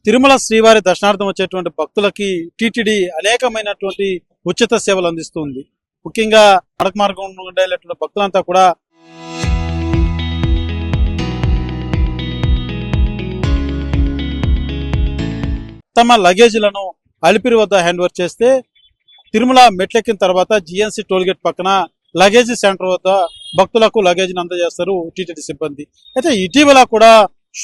తిరుమల శ్రీవారి దర్శనార్థం వచ్చేటువంటి భక్తులకి టీటీడీ అనేకమైనటువంటి ఉచిత సేవలు అందిస్తుంది. ముఖ్యంగా సడక్ మార్గం ఉండేటువంటి భక్తులంతా కూడా తమ లగేజీలను అలిపిరి వద్ద హ్యాండ్ ఓవర్ చేస్తే తిరుమల మెట్లెక్కిన తర్వాత జిఎన్సీ టోల్గేట్ పక్కన లగేజీ సెంటర్ వద్ద భక్తులకు లగేజీని అందజేస్తారు టీటీడీ సిబ్బంది. అయితే ఇటీవల కూడా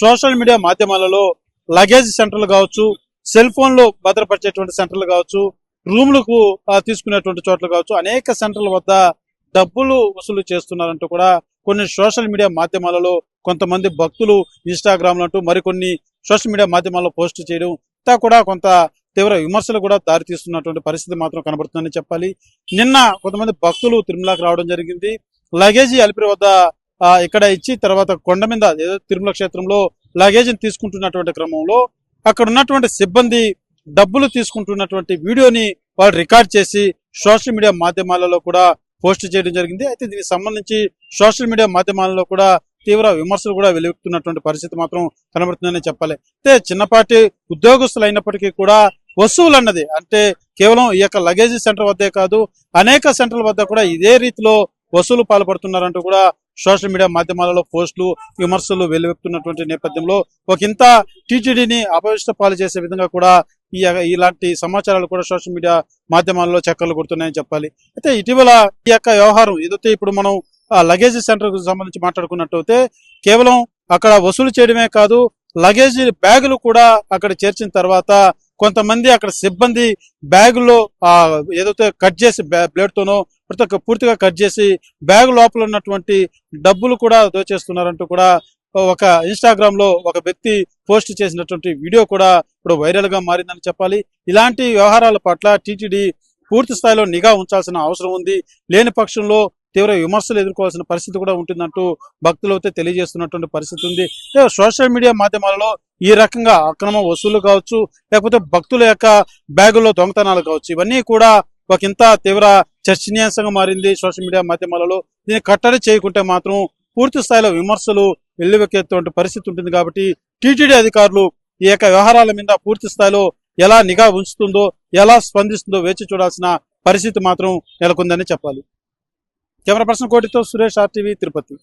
సోషల్ మీడియా మాధ్యమాలలో లగేజ్ సెంటర్లు కావచ్చు, సెల్ ఫోన్లు భద్రపరిచేటువంటి సెంటర్లు కావచ్చు, రూమ్లకు తీసుకునేటువంటి చోట్ల కావచ్చు, అనేక సెంటర్ల వద్ద డబ్బులు వసూలు చేస్తున్నారంటూ కూడా కొన్ని సోషల్ మీడియా మాధ్యమాలలో కొంతమంది భక్తులు ఇన్స్టాగ్రామ్ అంటూ మరికొన్ని సోషల్ మీడియా మాధ్యమాల్లో పోస్ట్ చేయడం కూడా కొంత తీవ్ర విమర్శలు కూడా దారితీస్తున్నటువంటి పరిస్థితి మాత్రం కనబడుతుందని చెప్పాలి. నిన్న కొంతమంది భక్తులు తిరుమలకు రావడం జరిగింది. లగేజీ అలిపిరి వద్ద ఇక్కడ ఇచ్చి తర్వాత కొండ మీద ఏదో తిరుమల క్షేత్రంలో లగేజీని తీసుకుంటున్నటువంటి క్రమంలో అక్కడ ఉన్నటువంటి సిబ్బంది డబ్బులు తీసుకుంటున్నటువంటి వీడియోని వాళ్ళు రికార్డ్ చేసి సోషల్ మీడియా మాధ్యమాలలో కూడా పోస్ట్ చేయడం జరిగింది. అయితే దీనికి సంబంధించి సోషల్ మీడియా మాధ్యమాలలో కూడా తీవ్ర విమర్శలు కూడా వెలువెత్తున్నటువంటి పరిస్థితి మాత్రం కనబడుతుందని చెప్పాలి. అయితే చిన్నపాటి ఉద్యోగస్తులు అయినప్పటికీ కూడా వసూలు అన్నది అంటే కేవలం ఈ యొక్క లగేజీ సెంటర్ వద్దే కాదు, అనేక సెంటర్ల వద్ద కూడా ఇదే రీతిలో వసూలు పాల్పడుతున్నారంటూ కూడా సోషల్ మీడియా మాధ్యమాలలో పోస్టులు విమర్శలు వెలువెత్తున్నటువంటి నేపథ్యంలో ఒకంత టీటీడీని అపవిష్ట పాలు చేసే విధంగా కూడా ఇలాంటి సమాచారాలు కూడా సోషల్ మీడియా మాధ్యమాలలో చక్కర్లు కొడుతున్నాయని చెప్పాలి. అయితే ఇటీవల ఈ యొక్క వ్యవహారం ఏదైతే ఇప్పుడు మనం లగేజీ సెంటర్ కు సంబంధించి మాట్లాడుకున్నట్టయితే కేవలం అక్కడ వసూలు చేయడమే కాదు, లగేజీ బ్యాగులు కూడా అక్కడ చేర్చిన తర్వాత కొంతమంది అక్కడ సిబ్బంది బ్యాగుల్లో ఏదైతే కట్ చేసి బ్లేడ్ తోనో పూర్తిగా కట్ చేసి బ్యాగ్ లోపల ఉన్నటువంటి డబ్బులు కూడా దోచేస్తున్నారంటూ కూడా ఒక ఇన్స్టాగ్రామ్ లో ఒక వ్యక్తి పోస్ట్ చేసినటువంటి వీడియో కూడా ఇప్పుడు వైరల్ గా మారిందని చెప్పాలి. ఇలాంటి వ్యవహారాల పట్ల టీటీడీ పూర్తి స్థాయిలో నిఘా ఉంచాల్సిన అవసరం ఉంది. లేని పక్షంలో తీవ్ర విమర్శలు ఎదుర్కోవాల్సిన పరిస్థితి కూడా ఉంటుందంటూ భక్తులు అయితే తెలియజేస్తున్నటువంటి పరిస్థితి ఉంది. సోషల్ మీడియా మాధ్యమాలలో ఈ రకంగా అక్రమ వసూలు కావచ్చు, లేకపోతే భక్తుల యొక్క బ్యాగుల్లో దొంగతనాలు కావచ్చు, ఇవన్నీ కూడా ఒకంత తీవ్ర చర్చనీయాంశంగా మారింది సోషల్ మీడియా మాధ్యమాలలో. దీన్ని కట్టడి చేయకుంటే మాత్రం పూర్తి స్థాయిలో విమర్శలు వెల్లువెక్కేటువంటి పరిస్థితి ఉంటుంది. కాబట్టి టీటీడీ అధికారులు ఈ యొక్క వ్యవహారాల మీద పూర్తి స్థాయిలో ఎలా నిఘా ఉంచుతుందో, ఎలా స్పందిస్తుందో వేచి చూడాల్సిన పరిస్థితి మాత్రం నెలకొందని చెప్పాలి. కెమెరా పర్సన్ కోటితో సురేష్, RTV, తిరుపతి.